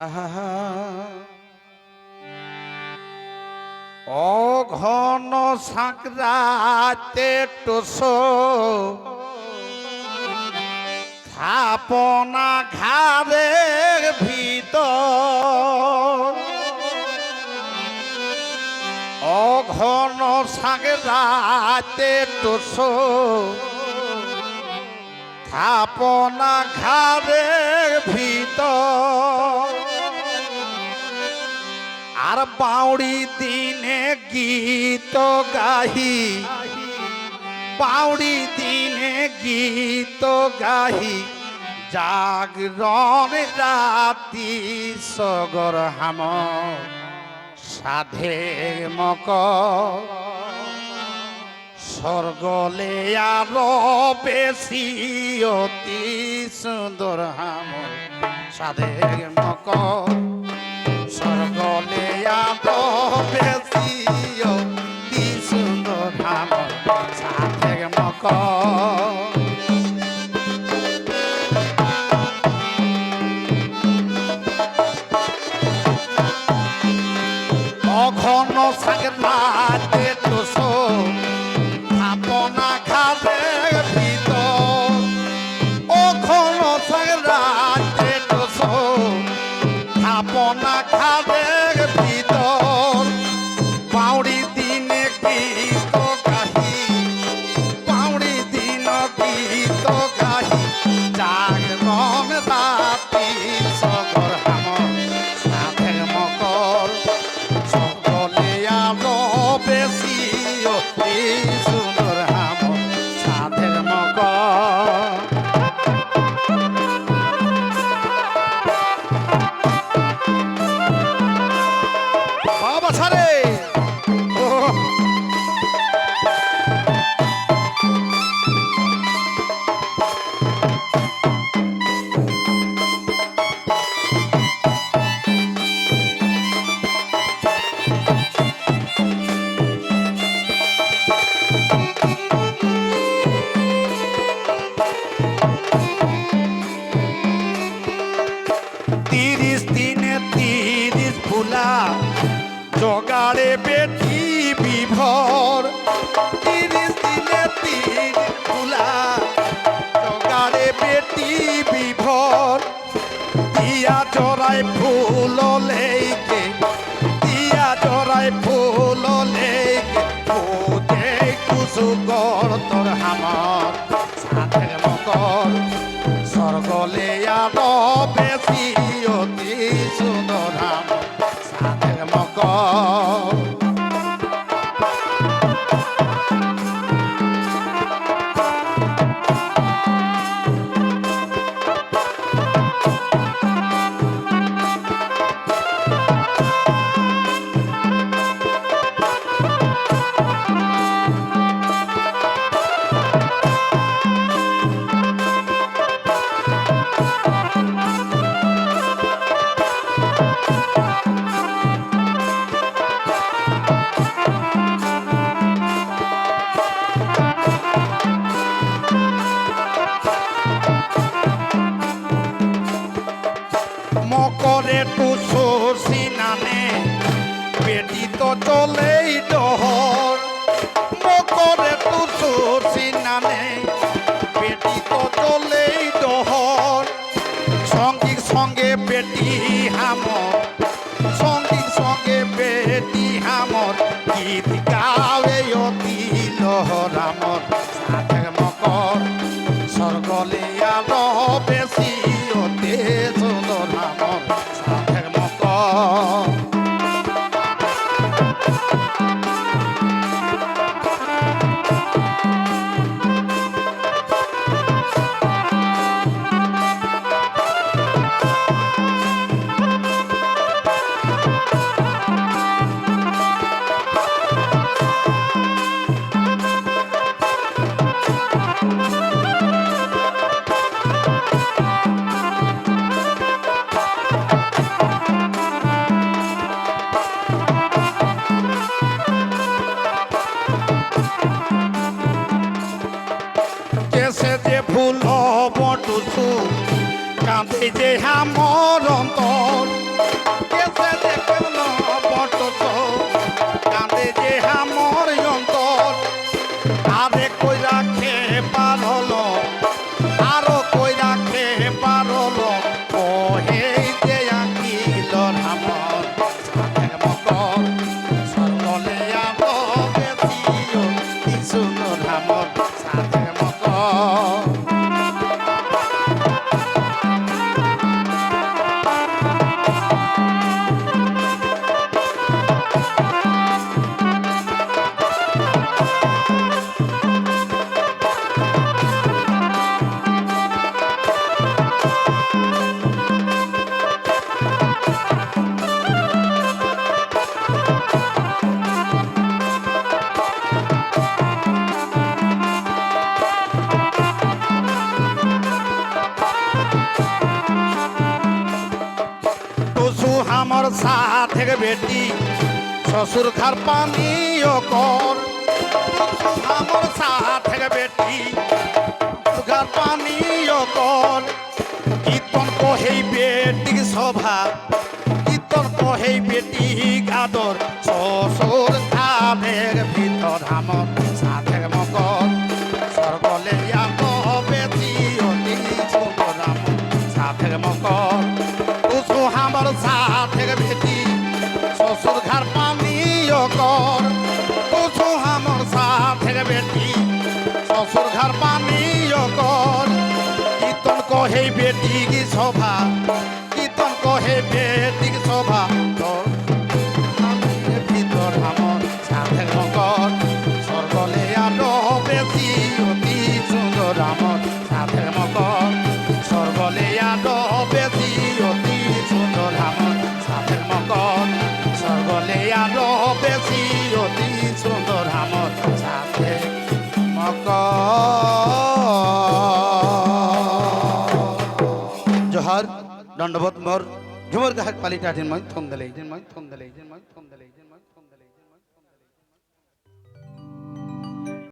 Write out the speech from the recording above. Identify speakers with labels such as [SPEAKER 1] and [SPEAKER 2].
[SPEAKER 1] আহা অঘন সাঁকরাতে টোসো থাপনা ঘাড়ের ভিতর অঘন সাঁকরাতে টোসো থাপনা ঘাড়ের ভিতর আর বাউড়ি দিনে গীত গাহি বাউড়ি দিনে গীত গাহি জাগরণ রাতি সগর হাম সাধে মক স্বর্গলে আরো বেশি অতি সুন্দর হাম সাধে মক স্বর্গলে আরো বেশি অতি সুন্দর হাম সাধে মক অঘন সাগরাতে তোসো থাপনা খাবে ভিতর অঘন সাগরাতে তোসো থাপনা খাবে ভিতর বাউড়ি দিনে গীত গাহি বাউড়ি দিন গীত গাহি জাগরণ রাতি সগর হাম সাধের মকর সকলে আলো বেশি অতি সুন্দর হাম সাধের মকর বাবা ছাড়ে ও তিরিশ দিনে 30 ফুলা জগাড়ে বেটি বিভর 30 দিনে 30 ফুলা জগাড়ে বেটি বিভর দিয়া জড়াই ফুল লেকে দিয়া জড়াই ফুল লেকে ওতে কুসুগর তোর হামার সাথের মকর স্বর্গলে আরো বেশি অতি সুন্দর হাম সাধের মকর মকরে টুসো সিনানে পেটি তো চলেই ডহর মকরে টুসো সিনানে পেটি তো চলেই ডহর সঙ্গীর সঙ্গে পেটি হামর সঙ্গীর সঙ্গে পেটি হামর গীত গাবে অতি লহর আমর সাধের মকর স্বর্গলে আরো বেশি অতি সুন্দর আমর সাধের মকর ফুল বটুসু কাঁদে যে আমার অন্তর আমার সাথে বেটি শ্বশুর ঘর পানি কর আমার সাথে বেটি ঘর পানি কর কীর্তন কহেই বেটি সভা কীর্তন কহেই বেটি গাদর শ্বশুর ঘরের ভিতর আমার সাথে মকর সর্বলে বেটি অতি সুন্দর আমার সাথে মকর তুসু আমার সাথে বেটি শ্বশুর ঘর পানি কর তুসু আমার সাথে বেটি শ্বশুর ঘর পানি কর কীর্তন কহে বেটি কি শোভা কীর্তন কহে বেটি কি শোভা তোর ভিতর আমার সাথে মকর সর্বলে আলো বেশি অতি সুন্দর আমার সাথে মকর সর্বলে আলো বেশি অতি সুন্দর আমার সাথে মকর সর্বলে আলো বেশি অতি সুন্দর আমার সাথে जोहार दंडवत मोर झुमर गाहक पालिटा दिन मैं थम दले दिन मैं थम दले दिन मैं थम दले दिन मैं थम दले